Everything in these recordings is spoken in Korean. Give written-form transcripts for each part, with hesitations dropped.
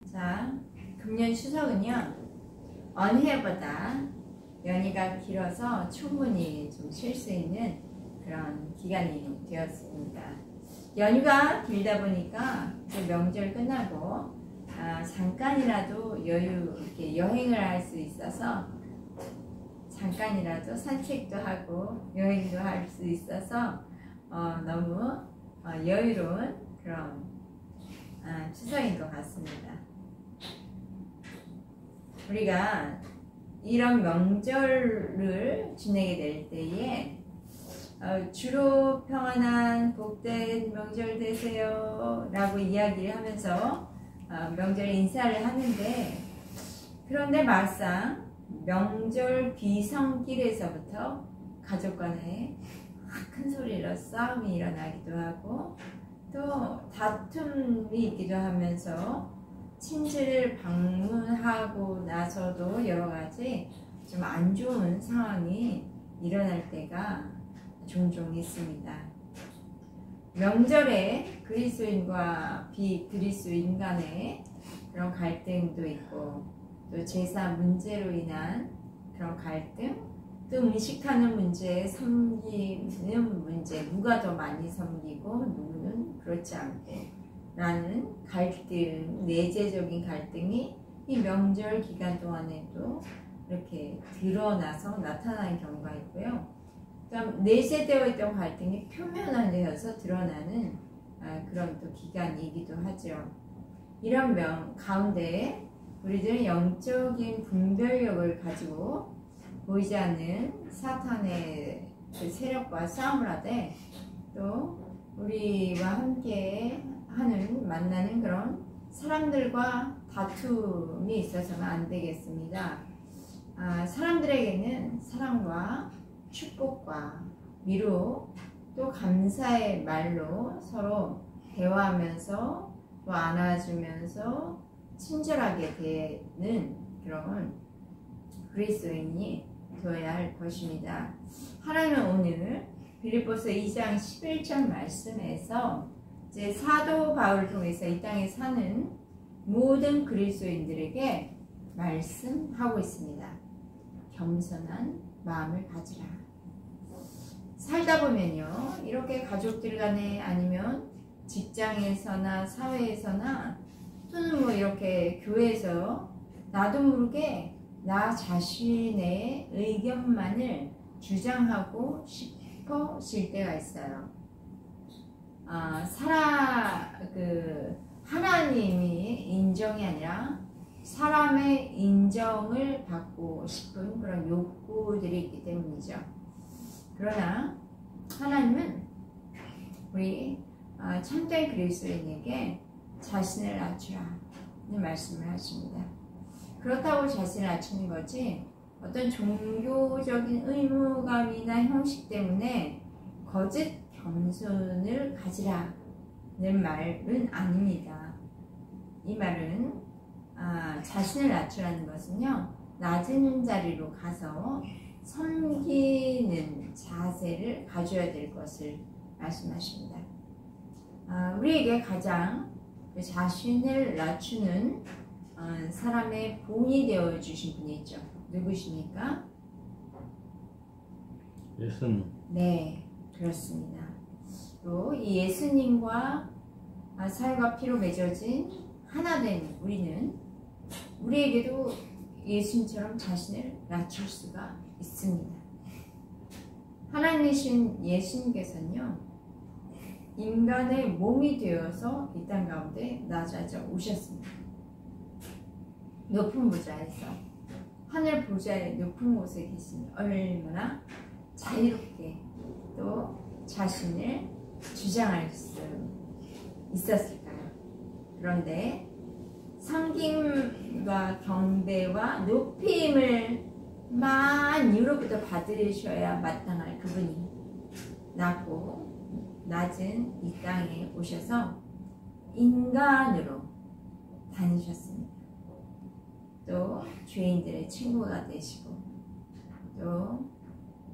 자, 금년 추석은요, 언해보다 연휴가 길어서 충분히 좀 쉴 수 있는 그런 기간이 되었습니다. 연휴가 길다 보니까 명절 끝나고 잠깐이라도 여유 있게 여행을 할 수 있어서 잠깐이라도 산책도 하고 여행도 할 수 있어서 너무 여유로운 그런 추석인 것 같습니다. 우리가 이런 명절을 지내게 될 때에 주로 평안한 복된 명절 되세요 라고 이야기를 하면서 명절 인사를 하는데, 그런데 막상 명절 비성길에서부터 가족 간에 큰 소리로 싸움이 일어나기도 하고 또 다툼이 있기도 하면서 친지를 방문하고 나서도 여러가지 좀 안 좋은 상황이 일어날 때가 종종 있습니다. 명절에 그리스도인과 비그리스도인 간의 그런 갈등도 있고, 또 제사 문제로 인한 그런 갈등, 또 음식하는 문제, 섬기는 문제, 누가 더 많이 섬기고 누구는 그렇지 않고 라는 갈등, 내재적인 갈등이 이 명절 기간 동안에도 이렇게 드러나서 나타나는 경우가 있고요. 그다음 내재되어 있던 갈등이 표면화되어서 드러나는 그런 또 기간이기도 하죠. 이런 가운데 우리들은 영적인 분별력을 가지고 보이지 않는 사탄의 그 세력과 싸움을 하되, 또 우리와 함께 만나는 그런 사람들과 다툼이 있어서는 안 되겠습니다. 사람들에게는 사랑과 축복과 위로, 또 감사의 말로 서로 대화하면서 또 안아주면서 친절하게 대는 그런 그리스도인이 되어야 할 것입니다. 하나님은 오늘 빌립보서 2장 11절 말씀에서 이제 사도 바울을 통해서 이 땅에 사는 모든 그리스도인들에게 말씀하고 있습니다. 겸손한 마음을 가지라. 살다 보면요, 이렇게 가족들 간에 아니면 직장에서나 사회에서나 또는 뭐 이렇게 교회에서 나도 모르게 나 자신의 의견만을 주장하고 싶어질 때가 있어요. 하나님이 인정이 아니라 사람의 인정을 받고 싶은 그런 욕구들이 있기 때문이죠. 그러나 하나님은 우리 참된 그리스도인에게 자신을 낮추라는 말씀을 하십니다. 그렇다고 자신을 낮추는 거지 어떤 종교적인 의무감이나 형식 때문에 거짓 겸손을 가지라는 말은 아닙니다. 이 말은 자신을 낮추라는 것은요, 낮은 자리로 가서 섬기는 자세를 가져야 될 것을 말씀하십니다. 우리에게 가장 자신을 낮추는 사람의 본이 되어 주신 분이 있죠. 누구십니까? 예수님. 네, 그렇습니다. 또 이 예수님과 살과 피로 맺어진 하나된 우리는 우리에게도 예수님처럼 자신을 낮출 수가 있습니다. 하나님이신 예수님께서는요, 인간의 몸이 되어서 이 땅 가운데 낮아져 오셨습니다. 높은 보좌에서, 하늘 보좌의 높은 곳에 계시니 얼마나 자유롭게 또 자신을 주장할 수 있었을까요? 그런데 섬김과 경배와 높임을 만유로부터 받으셔야 마땅할 그분이 낮은 이 땅에 오셔서 인간으로 다니셨습니다. 또 죄인들의 친구가 되시고, 또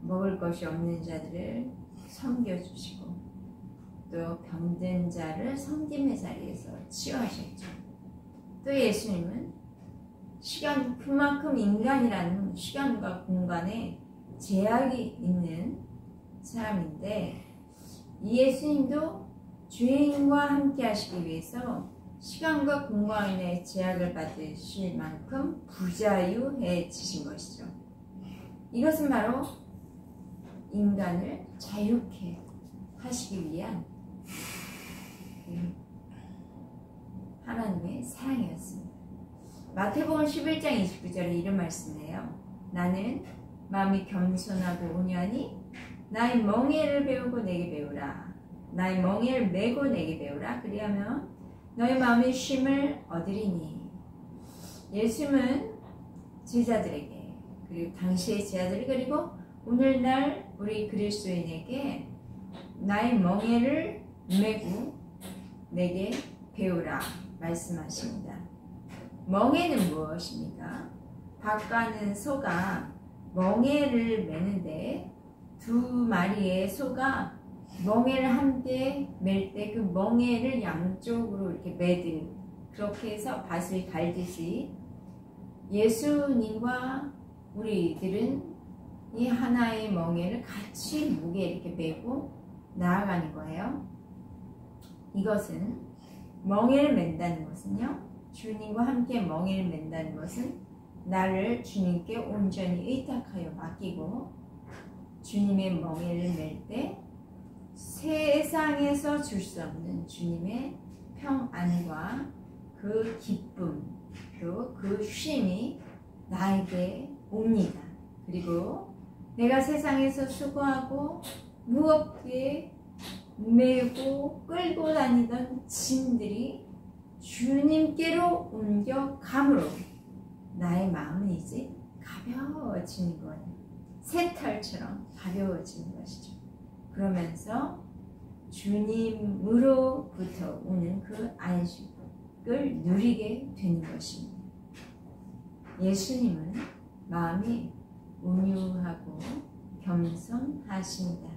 먹을 것이 없는 자들을 섬겨주시고, 또 병든 자를 섬김의 자리에서 치유하셨죠. 또 예수님은 그만큼 인간이라는 시간과 공간에 제약이 있는 사람인데, 이 예수님도 주인과 함께 하시기 위해서 시간과 공간의 제약을 받으실 만큼 부자유해지신 것이죠. 이것은 바로 인간을 자유케 하시기 위한 하나님의 사랑이었습니다. 마태복음 11장 29절에 이런 말씀이에요. 나는 마음이 겸손하고 온유하니 나의 멍에를 배우고 내게 배우라. 나의 멍에를 메고 내게 배우라. 그리하면 너의 마음의 쉼을 얻으리니. 예수님은 제자들에게, 그리고 당시의 제자들, 그리고 오늘날 우리 그리스도인에게 나의 멍에를 메고 내게 배우라 말씀하십니다. 멍에는 무엇입니까? 밭가는 소가 멍에를 매는데 두 마리의 소가 멍에를 함께 맬 때 그 멍에를 양쪽으로 이렇게 매듯, 그렇게 해서 밭을 갈듯이 예수님과 우리들은 이 하나의 멍에를 같이 목에 이렇게 메고 나아가는 거예요. 이것은 멍에를 맨다는 것은요, 주님과 함께 멍에를 맨다는 것은 나를 주님께 온전히 의탁하여 맡기고 주님의 멍에를 맬 때 세상에서 줄 수 없는 주님의 평안과 그 기쁨, 또 그 쉼이 나에게 옵니다. 그리고 내가 세상에서 수고하고 무겁게 메고 끌고 다니던 짐들이 주님께로 옮겨감으로 나의 마음은 이제 가벼워지는 거예요. 새털처럼 가벼워지는 것이죠. 그러면서 주님으로부터 오는 그 안식을 누리게 되는 것입니다. 예수님은 마음이 온유하고 겸손하십니다.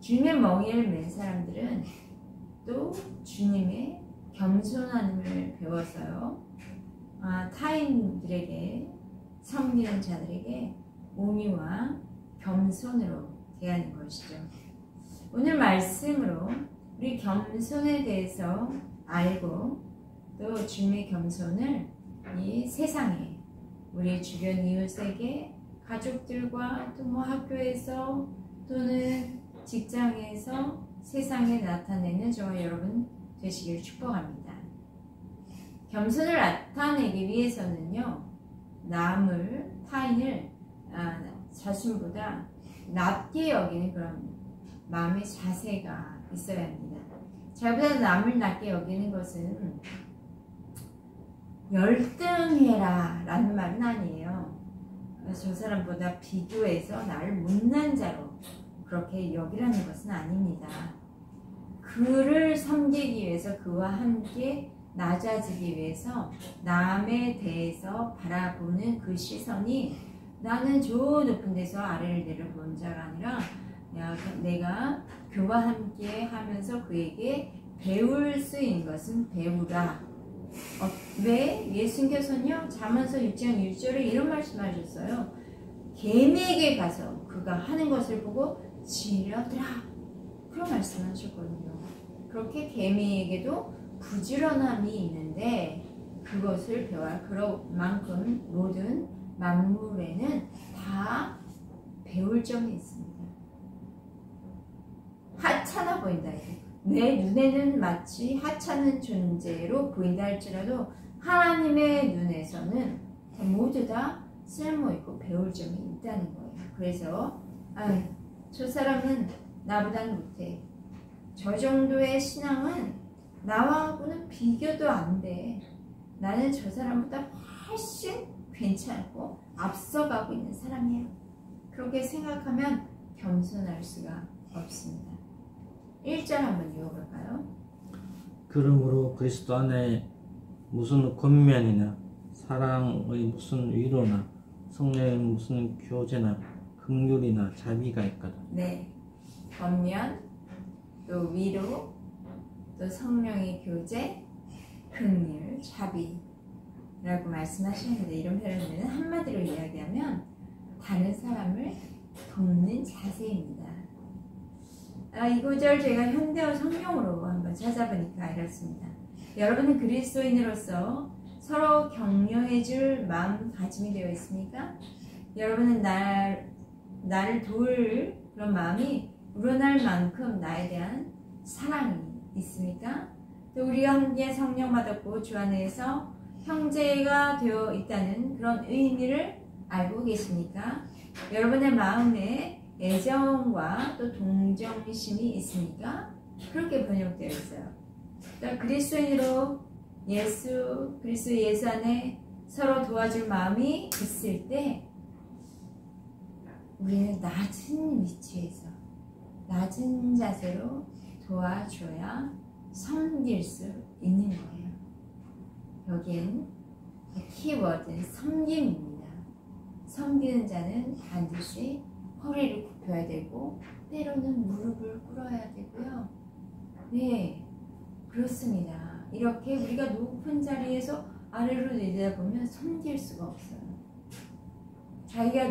주님의 멍에를 맨 사람들은 또 주님의 겸손함을 배워서요, 타인들에게, 섬기는 자들에게 온유와 겸손으로 대하는 것이죠. 오늘 말씀으로 우리 겸손에 대해서 알고 또 주님의 겸손을 이 세상에, 우리 주변 이웃에게, 가족들과 또 학교에서 또는 직장에서 세상에 나타내는 저와 여러분 되시길 축복합니다. 겸손을 나타내기 위해서는요, 타인을 자신보다 낮게 여기는 그런 마음의 자세가 있어야 합니다. 자기보다 남을 낮게 여기는 것은 열등해라 라는 말은 아니에요. 저 사람보다 비교해서 나를 못난 자로 그렇게 여기라는 것은 아닙니다. 그를 섬기기 위해서, 그와 함께 낮아지기 위해서 남에 대해서 바라보는 그 시선이 나는 저 높은 데서 아래를 내려본 자가 아니라 내가 그와 함께 하면서 그에게 배울 수 있는 것은 배우라. 왜? 예수님께서는요, 잠언서 6장 6절에 이런 말씀하셨어요. 개미에게 가서 그가 하는 것을 보고 지려들라, 그런 말씀하셨거든요. 그렇게 개미에게도 부지런함이 있는데 그것을 배워야, 그만큼 모든 만물에는 다 배울 점이 있습니다. 하찮아 보인다. 내 눈에는 마치 하찮은 존재로 보인다 할지라도 하나님의 눈에서는 모두 다 쓸모있고 배울 점이 있다는 거예요. 그래서 저 사람은 나보다는 못해, 저 정도의 신앙은 나하고는 비교도 안 돼, 나는 저 사람보다 훨씬 괜찮고 앞서가고 있는 사람이야, 그렇게 생각하면 겸손할 수가 없습니다. 1절 한번 읽어볼까요? 그러므로 그리스도 안에 무슨 권면이나 사랑의 무슨 위로나 성령의 무슨 교제나 긍휼이나 자비가 있거든. 네, 권면, 또 위로, 또 성령의 교제, 긍휼, 자비라고 말씀하시는데 이런 표현은 한마디로 이야기하면 다른 사람을 돕는 자세입니다. 이 구절 제가 현대어 성경으로 한번 찾아보니까 이렇습니다. 여러분은 그리스도인으로서 서로 격려해줄 마음가짐이 되어 있습니까? 여러분은 나를 도울 그런 마음이 우러날 만큼 나에 대한 사랑이 있습니까? 또 우리가 함께 성령 받았고 주 안에서 형제가 되어 있다는 그런 의미를 알고 계십니까? 여러분의 마음에 애정과 또 동정심이 있습니까? 그렇게 번역되어 있어요. 또 그리스도인으로 그리스도 예수 안에 서로 도와줄 마음이 있을 때 우리는 낮은 위치에서 낮은 자세로 도와줘야 섬길 수 있는 거예요. 여기엔 키워드는 섬김입니다. 섬기는 자는 반드시 허리를 굽혀야 되고 때로는 무릎을 꿇어야 되고요. 네, 그렇습니다. 이렇게 우리가 높은 자리에서 아래로 내려다보면 섬길 수가 없어요. 자기가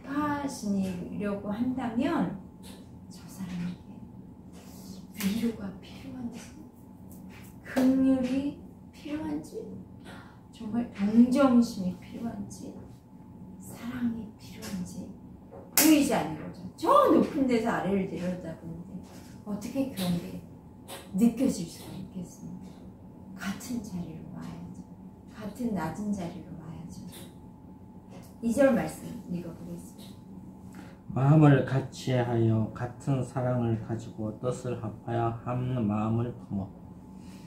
높아지려고 한다면 저 사람에게 위로가 필요한지, 긍휼이 필요한지, 정말 동정심이 필요한지, 사랑이 필요한지 보이지 않는 거죠. 저 높은 데서 아래를 내려다보는데 어떻게 그런 게 느껴질 수가 있겠습니까? 같은 자리로 와야죠. 같은 낮은 자리로 와야죠. 2절 말씀 읽어보겠습니다. 마음을 같이하여 같은 사랑을 가지고 뜻을 합하여 한 마음을 품어.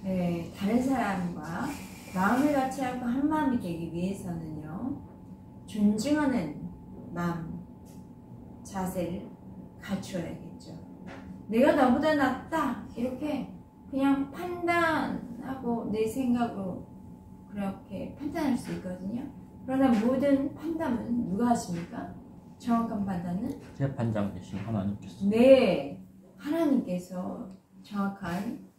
네, 다른 사람과 마음을 같이하고 한 마음이 되기 위해서는요, 존중하는 마음, 자세를 갖추어야겠죠. 내가 너보다 낫다 이렇게 그냥 판단하고 내 생각으로 그렇게 판단할 수 있거든요. 그러나 모든 판단은 누가 하십니까? 정확한 판단은 재판장 되신 하나님께서. 네, 하나님께서 정확한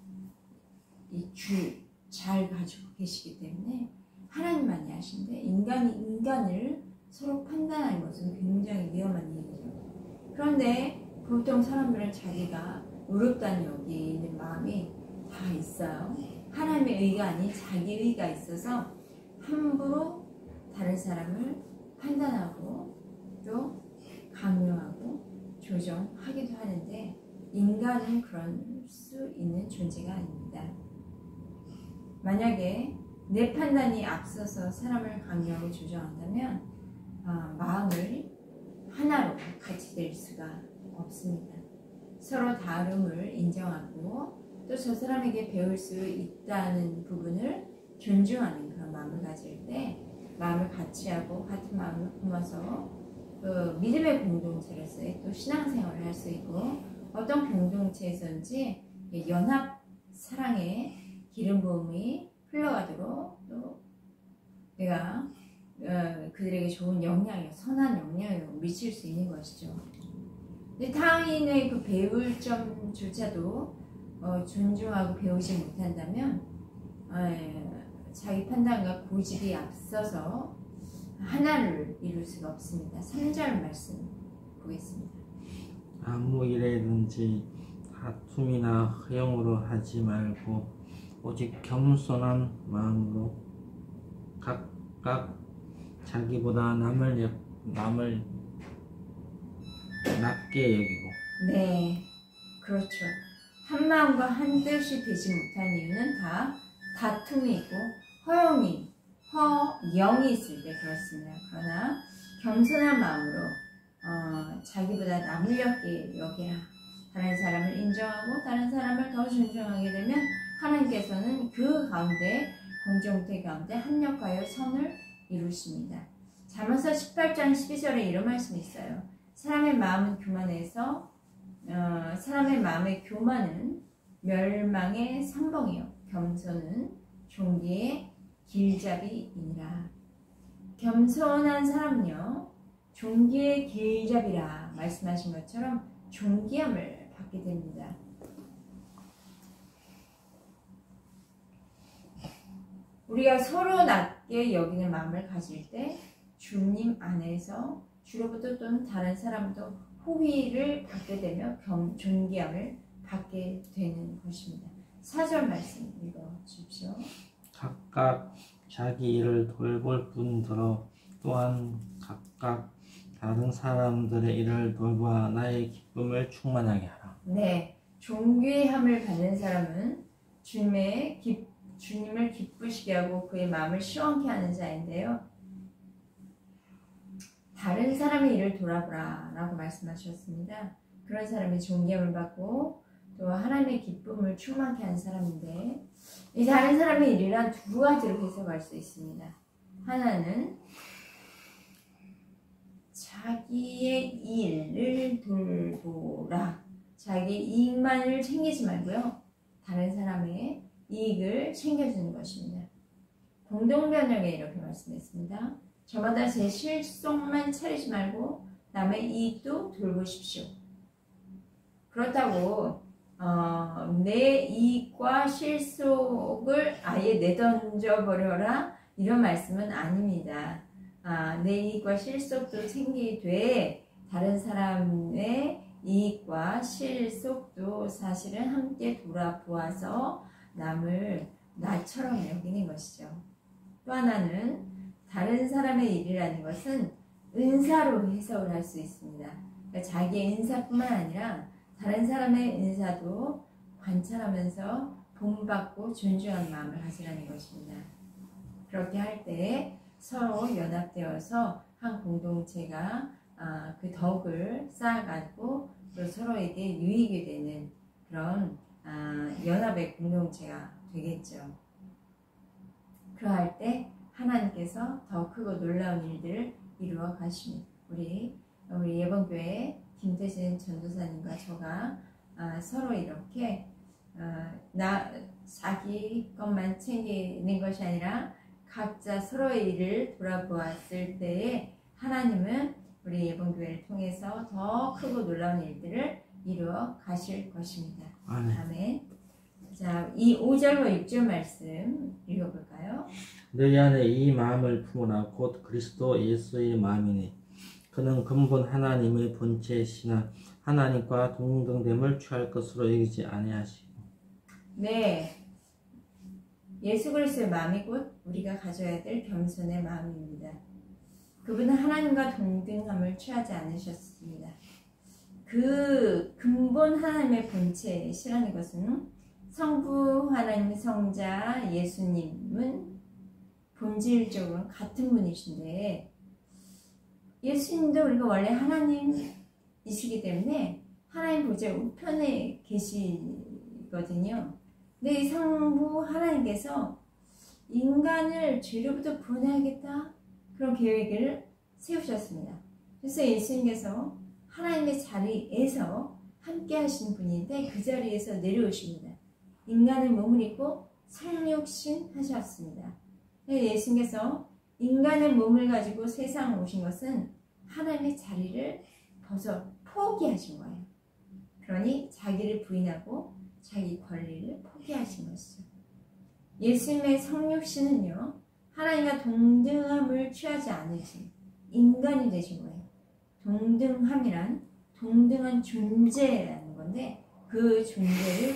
이 주 잘 가지고 계시기 때문에 하나님만이 하신데 인간이 인간을 서로 판단하는 것은 굉장히 위험한 일이죠. 그런데 보통 사람들은 자기가 의롭다는 여기는 마음이 다 있어요. 하나님의 의가 아닌 자기 의가 있어서 함부로 다른 사람을 판단하고 또 강요하고 조정하기도 하는데 인간은 그럴 수 있는 존재가 아닙니다. 만약에 내 판단이 앞서서 사람을 강요하고 조정한다면 마음을 하나로 같이 될 수가 없습니다. 서로 다름을 인정하고 또 저 사람에게 배울 수 있다는 부분을 존중하는 그런 마음을 가질 때 마음을 같이 하고 같은 마음을 품어서 믿음의 공동체로서의 또 신앙생활을 할 수 있고 어떤 공동체에서인지 연합 사랑의 기름 부음이 흘러가도록 또 내가 그들에게 좋은 영향력, 선한 영향을 미칠 수 있는 것이죠. 근데 타인의 그 배울 점조차도 존중하고 배우지 못한다면 자기 판단과 고집이 앞서서 하나를 이룰 수가 없습니다. 3절 말씀 보겠습니다. 아무 일에든지 다툼이나 허용으로 하지 말고 오직 겸손한 마음으로 각각 자기보다 남을 낮게 여기고. 네, 그렇죠. 한 마음과 한 뜻이 되지 못한 이유는 다 다툼이 있고 허영이 있을 때 그렇습니다. 그러나 겸손한 마음으로 자기보다 남을 여기라. 다른 사람을 인정하고 다른 사람을 더 존중하게 되면 하나님께서는 그 가운데 공동체 가운데 합력하여 선을 이루십니다. 잠언서 18장 12절에 이런 말씀이 있어요. 사람의 마음은 교만해서 사람의 마음의 교만은 멸망의 상봉이요 겸손은 종기의 길잡이이니라. 겸손한 사람은요 종기의 길잡이라 말씀하신 것처럼 존귀함을 받게 됩니다. 우리가 서로 낮게 여기는 마음을 가질 때 주님 안에서 주로부터 또는 다른 사람도 호의를 받게 되며 존귀함을 받게 되는 것입니다. 4절 말씀 읽어주십시오. 각각 자기 일을 돌볼 뿐더러 또한 각각 다른 사람들의 일을 돌보아 나의 기쁨을 충만하게 하라. 네, 존귀함을 받는 사람은 주님을 기쁘시게 하고 그의 마음을 시원케 하는 자인데요. 다른 사람의 일을 돌아보라 라고 말씀하셨습니다. 그런 사람이 존귀함을 받고 또 하나님의 기쁨을 충만케 하는 사람인데, 이 다른 사람의 일이란 두 가지로 해석할 수 있습니다. 하나는 자기의 일을 돌보라, 자기 이익만을 챙기지 말고요, 다른 사람의 이익을 챙겨주는 것입니다. 공동번역에 이렇게 말씀했습니다. 저마다 제 실속만 차리지 말고 남의 이익도 돌보십시오. 그렇다고 내 이익과 실속을 아예 내던져버려라 이런 말씀은 아닙니다. 내 이익과 실속도 챙기되 다른 사람의 이익과 실속도 사실은 함께 돌아보아서 남을 나처럼 여기는 것이죠. 또 하나는 다른 사람의 일이라는 것은 은사로 해석을 할 수 있습니다. 그러니까 자기의 은사뿐만 아니라 다른 사람의 은사도 관찰하면서 본받고 존중하는 마음을 가지라는 것입니다. 그렇게 할 때 서로 연합되어서 한 공동체가 그 덕을 쌓아가지고 또 서로에게 유익이 되는 그런 연합의 공동체가 되겠죠. 그러할 때 하나님께서 더 크고 놀라운 일들을 이루어 가십니다. 우리 예번교회 김태진 전도사님과 저가 서로 이렇게 자기 것만 챙기는 것이 아니라 각자 서로의 일을 돌아보았을 때에 하나님은 우리 예번교회를 통해서 더 크고 놀라운 일들을 이루어 가실 것입니다. 아멘. 자, 이 5절과 6절 말씀 읽어볼까요? 너희 안에 이 마음을 품으라. 곧 그리스도 예수의 마음이니 그는 근본 하나님의 본체이시나 하나님과 동등됨을 취할 것으로 여기지 아니하시고. 네, 예수 그리스도의 마음이 곧 우리가 가져야 될 겸손의 마음입니다. 그분은 하나님과 동등함을 취하지 않으셨습니다. 그 근본 하나님의 본체시라는 것은 성부 하나님 성자 예수님은 본질적으로 같은 분이신데, 예수님도 우리가 원래 하나님이시기 때문에 하나님 보좌 우편에 계시거든요. 근데 이 성부 하나님께서 인간을 죄로부터 구원해야겠다 그런 계획을 세우셨습니다. 그래서 예수님께서 하나님의 자리에서 함께 하시는 분인데 그 자리에서 내려오십니다. 인간의 몸을 입고 성육신 하셨습니다. 예수님께서 인간의 몸을 가지고 세상에 오신 것은 하나님의 자리를 포기하신 거예요. 그러니 자기를 부인하고 자기 권리를 포기하신 것이죠. 예수님의 성육신은요, 하나님과 동등함을 취하지 않으신 인간이 되신 거예요. 동등함이란 동등한 존재라는 건데, 그 존재를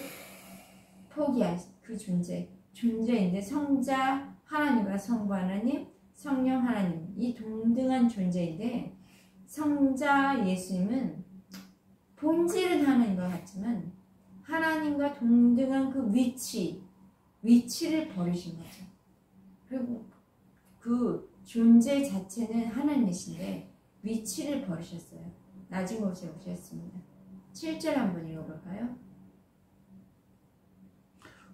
포기하신 그 존재인데, 성자 하나님과 성부 하나님, 성령 하나님, 이 동등한 존재인데, 성자 예수님은 본질은 하나님과 같지만 하나님과 동등한 그 위치를 버리신 거죠. 그리고 그 존재 자체는 하나님이신데 위치를 버리셨어요. 낮은 곳에 오셨습니다. 7절 한번 읽어볼까요?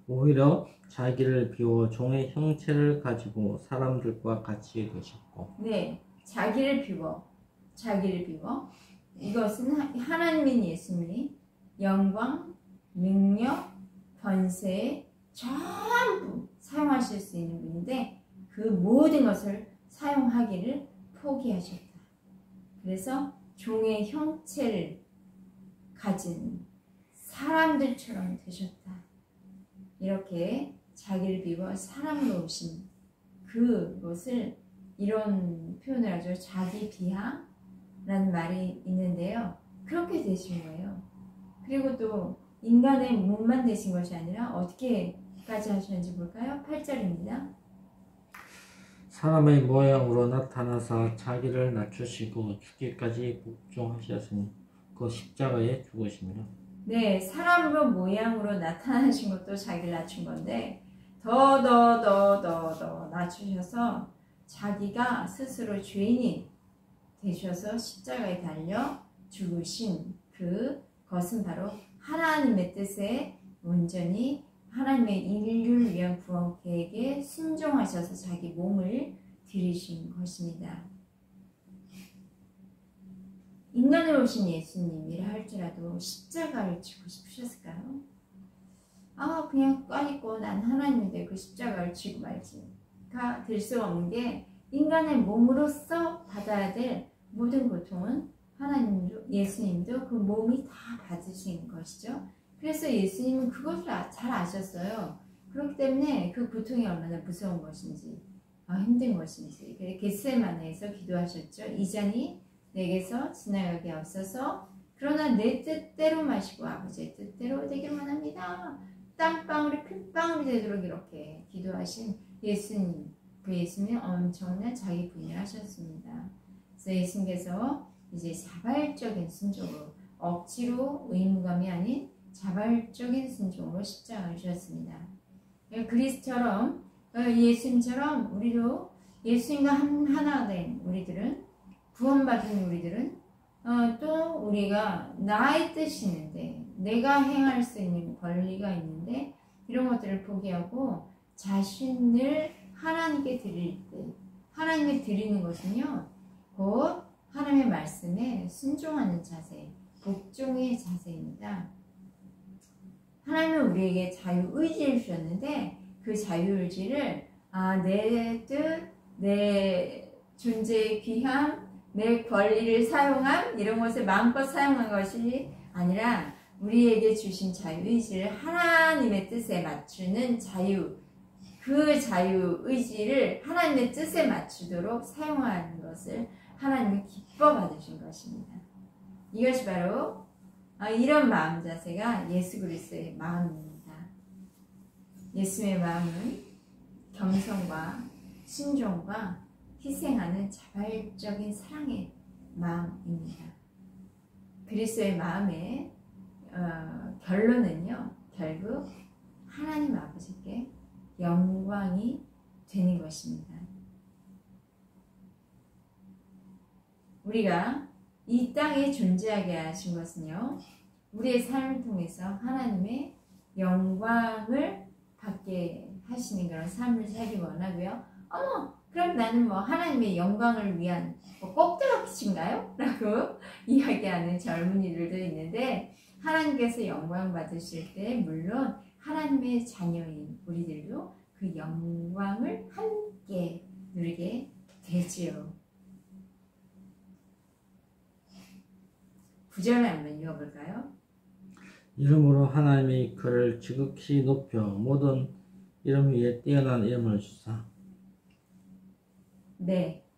오히려 자기를 비워 종의 형체를 가지고 사람들과 같이 계셨고. 네, 자기를 비워. 이것은 하나님인 예수님이 영광, 능력, 권세 전부 사용하실 수 있는 분인데 그 모든 것을 사용하기를 포기하셨다. 그래서 종의 형체를 가진 사람들처럼 되셨다. 이렇게 자기를 비워 사람으로 오신 그것을 이런 표현을 하죠. 자기 비하라는 말이 있는데요. 그렇게 되신 거예요. 그리고 또 인간의 몸만 되신 것이 아니라 어떻게까지 하셨는지 볼까요? 8절입니다. 사람의 모양으로 나타나사 자기를 낮추시고 죽기까지 복종하셨으니 그 십자가에 죽으심이라. 네, 사람으로 모양으로 나타나신 것도 자기를 낮춘 건데 더 낮추셔서 자기가 스스로 죄인이 되셔서 십자가에 달려 죽으신 그것은 바로 하나님의 뜻에 온전히 하나님의 인류를 위한 구원 계획에 순종하셔서 자기 몸을 드리신 것입니다. 인간으로 오신 예수님이라 할지라도 십자가를 지고 싶으셨을까요? 그냥 꽈있고 난 하나님인데 그 십자가를 지고 말지가 될 수 없는 게 인간의 몸으로서 받아야 될 모든 고통은 하나님도 예수님도 그 몸이 다 받으신 것이죠. 그래서 예수님은 그것을 잘 아셨어요. 그렇기 때문에 그 고통이 얼마나 무서운 것인지 힘든 것인지 겟세마네에서 기도하셨죠. 이 잔이 내게서 지나가게 없어서 그러나 내 뜻대로 마시고 아버지의 뜻대로 되기를 원합니다. 땀방울이 핏방울이 되도록 이렇게 기도하신 예수님, 그 예수님은 엄청난 자기 부인을 하셨습니다. 그래서 예수님께서 이제 자발적인 순종으로 억지로 의무감이 아닌 자발적인 순종으로 십자가를 주셨습니다. 그리스처럼 예수님처럼 우리도 예수님과 하나 된 우리들은 구원받은 우리들은 또 우리가 나의 뜻이 있는데 내가 행할 수 있는 권리가 있는데 이런 것들을 포기하고 자신을 하나님께 드릴 때 하나님께 드리는 것은요 곧 하나님의 말씀에 순종하는 자세, 복종의 자세입니다. 하나님은 우리에게 자유의지를 주셨는데 그 자유의지를 내 뜻, 내 존재의 귀함, 내 권리를 사용함 이런 것을 마음껏 사용한 것이 아니라 우리에게 주신 자유의지를 하나님의 뜻에 맞추는 자유, 그 자유의지를 하나님의 뜻에 맞추도록 사용하는 것을 하나님이 기뻐 받으신 것입니다. 이것이 바로 이런 마음 자세가 예수 그리스도의 마음입니다. 예수의 마음은 겸손과 순종과 희생하는 자발적인 사랑의 마음입니다. 그리스도의 마음의 결론은요, 결국 하나님 아버지께 영광이 되는 것입니다. 우리가 이 땅에 존재하게 하신 것은요, 우리의 삶을 통해서 하나님의 영광을 받게 하시는 그런 삶을 살기 원하고요. 그럼 나는 하나님의 영광을 위한 꼭대기인가요? 라고 이야기하는 젊은이들도 있는데 하나님께서 영광 받으실 때 물론 하나님의 자녀인 우리들도 그 영광을 함께 누리게 되지요. 9절을 한번 읽어볼까요? 이름으로 하나님의 그를 지극히 높여 모든 이름 위에 뛰어난 이름을 주사. 네,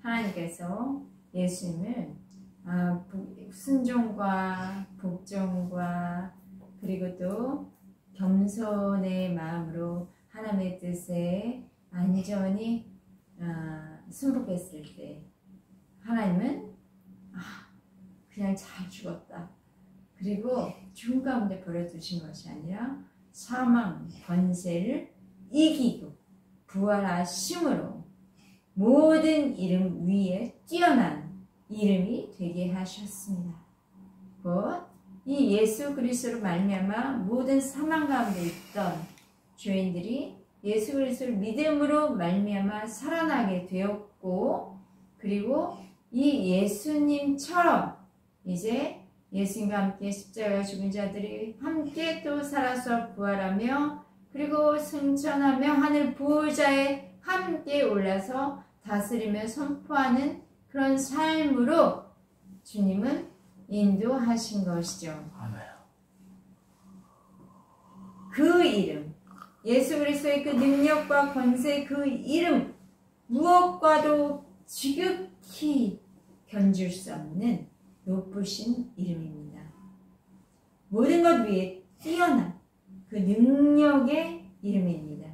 하나님께서 예수님을 순종과 복종과 그리고 또 겸손의 마음으로 하나님의 뜻에 안전히 순복했을 때 하나님은 그냥 잘 죽었다. 그리고 죽음 가운데 버려두신 것이 아니라 사망, 권세를 이기고 부활하심으로 모든 이름 위에 뛰어난 이름이 되게 하셨습니다. 곧 이 예수 그리스도로 말미암아 모든 사망 가운데 있던 죄인들이 예수 그리스도를 믿음으로 말미암아 살아나게 되었고 그리고 이 예수님처럼 이제 예수님과 함께 십자가에 죽은 자들이 함께 또 살아서 부활하며 그리고 승천하며 하늘 보호자에 함께 올라서 다스리며 선포하는 그런 삶으로 주님은 인도하신 것이죠. 아멘. 그 이름, 예수 그리스도의 그 능력과 권세, 그 이름 무엇과도 지극히 견줄 수 없는 높으신 이름입니다. 모든 것 위에 뛰어난 그 능력의 이름입니다.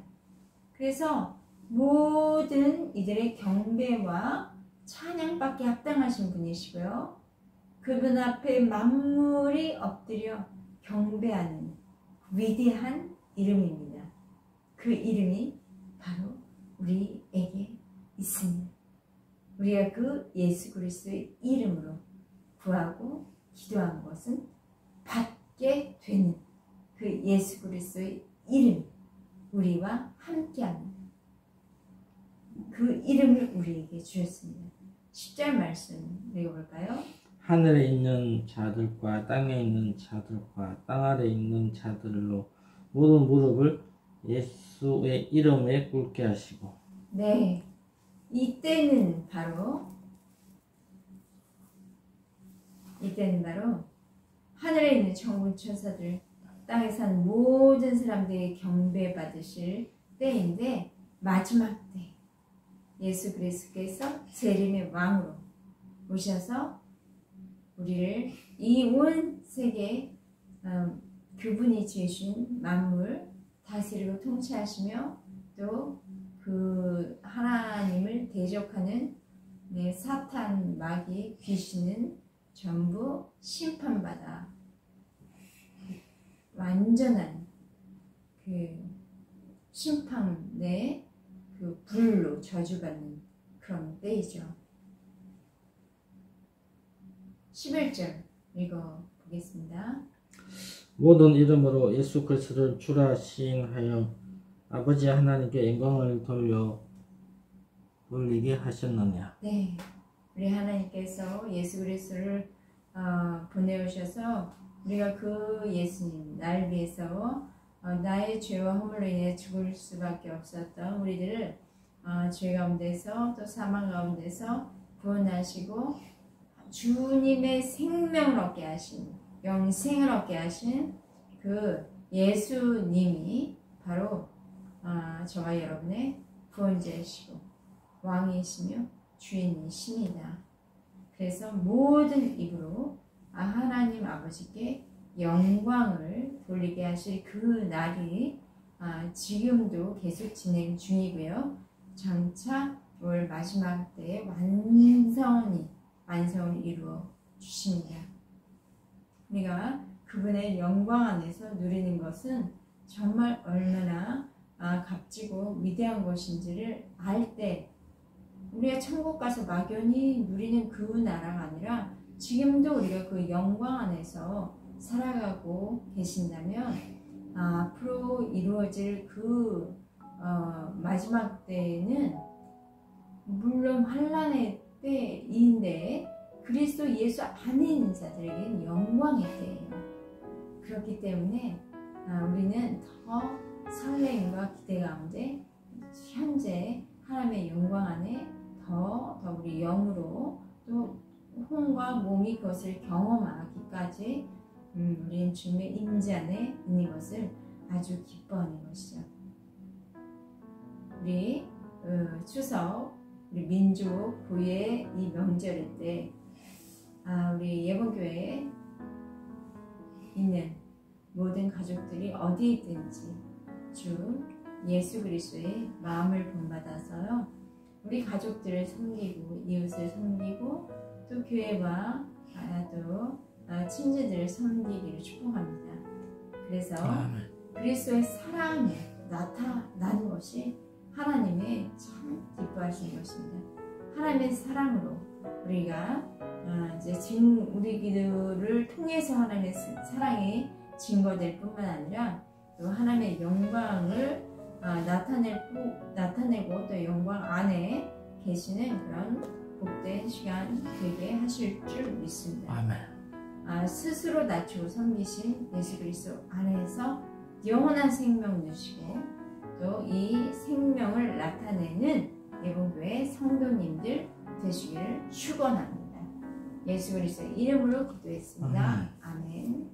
그래서 모든 이들의 경배와 찬양받게 합당하신 분이시고요. 그분 앞에 만물이 엎드려 경배하는 위대한 이름입니다. 그 이름이 바로 우리에게 있습니다. 우리가 그 예수 그리스도의 이름으로 구하고 기도한 것은 받게 되는 그 예수 그리스도의 이름이 우리와 함께하는 그 이름을 우리에게 주셨습니다. 10절 말씀 읽어볼까요? 하늘에 있는 자들과 땅에 있는 자들과 땅 아래 있는 자들로 모든 무릎을 예수의 이름에 꿇게 하시고. 네, 이때는 바로 하늘에 있는 천군 천사들, 땅에 사는 모든 사람들이 경배 받으실 때인데, 마지막 때 예수 그리스도께서 재림의 왕으로 오셔서 우리를 이 온 세계 그분이 지으신 만물 다스리고 통치하시며 또 그 하나님을 대적하는 사탄, 마귀, 귀신은 전부 심판받아 완전한 그 심판의 그 불로 저주받는 그런 때이죠. 11절 읽어보겠습니다. 모든 이름으로 예수 그리스도를 주라 시인하여 아버지 하나님께 영광을 돌리게 하셨느냐. 네, 우리 하나님께서 예수 그리스도를 보내오셔서 우리가 그 예수님, 나를 위해서 나의 죄와 허물로 인해 죽을 수밖에 없었던 우리들을 죄 가운데서 또 사망 가운데서 구원하시고 주님의 생명을 얻게 하신, 영생을 얻게 하신 그 예수님이 바로 저와 여러분의 구원자이시고 왕이시며 주인이십니다. 그래서 모든 입으로 하나님 아버지께 영광을 돌리게 하실 그 날이 지금도 계속 진행 중이고요. 장차 올 마지막 때에 완성을 이루어 주십니다. 우리가 그분의 영광 안에서 누리는 것은 정말 얼마나 값지고 위대한 것인지를 알 때 우리가 천국 가서 막연히 누리는 그 나라가 아니라 지금도 우리가 그 영광 안에서 살아가고 계신다면 앞으로 이루어질 그 마지막 때에는 물론 환난의 때인데 그리스도 예수 안에 있는 자들에게는 영광의 때예요. 그렇기 때문에 우리는 더 설레임과 기대 가운데 현재 하나님의 영광 안에 더 우리 영으로 또 혼과 몸이 그것을 경험하기까지 우리는 주님의 임재 안에 있는 것을 아주 기뻐하는 것이죠. 우리 추석 우리 민족 부의 이 명절 때 우리 예본교회에 있는 모든 가족들이 어디 있든지 주 예수 그리스도의 마음을 본받아서요 우리 가족들을 섬기고 이웃을 섬기고 또 교회와 또 친지들을 섬기기를 축복합니다. 그래서 그리스도의 사랑이 나타나는 것이 하나님의 참 기뻐하시는 것입니다. 하나님의 사랑으로 우리가 이제 우리들을 통해서 하나님의 사랑이 증거될 뿐만 아니라 또 하나님의 영광을 나타내고 또 영광 안에 계시는 그런 복된 시간 되게 하실 줄 믿습니다. 아멘. 스스로 낮추고 섬기신 예수 그리스도 안에서 영원한 생명 누시고 또 이 생명을 나타내는 예본교회 성도님들 되시기를 축원합니다. 예수 그리스도의 이름으로 기도했습니다. 아멘.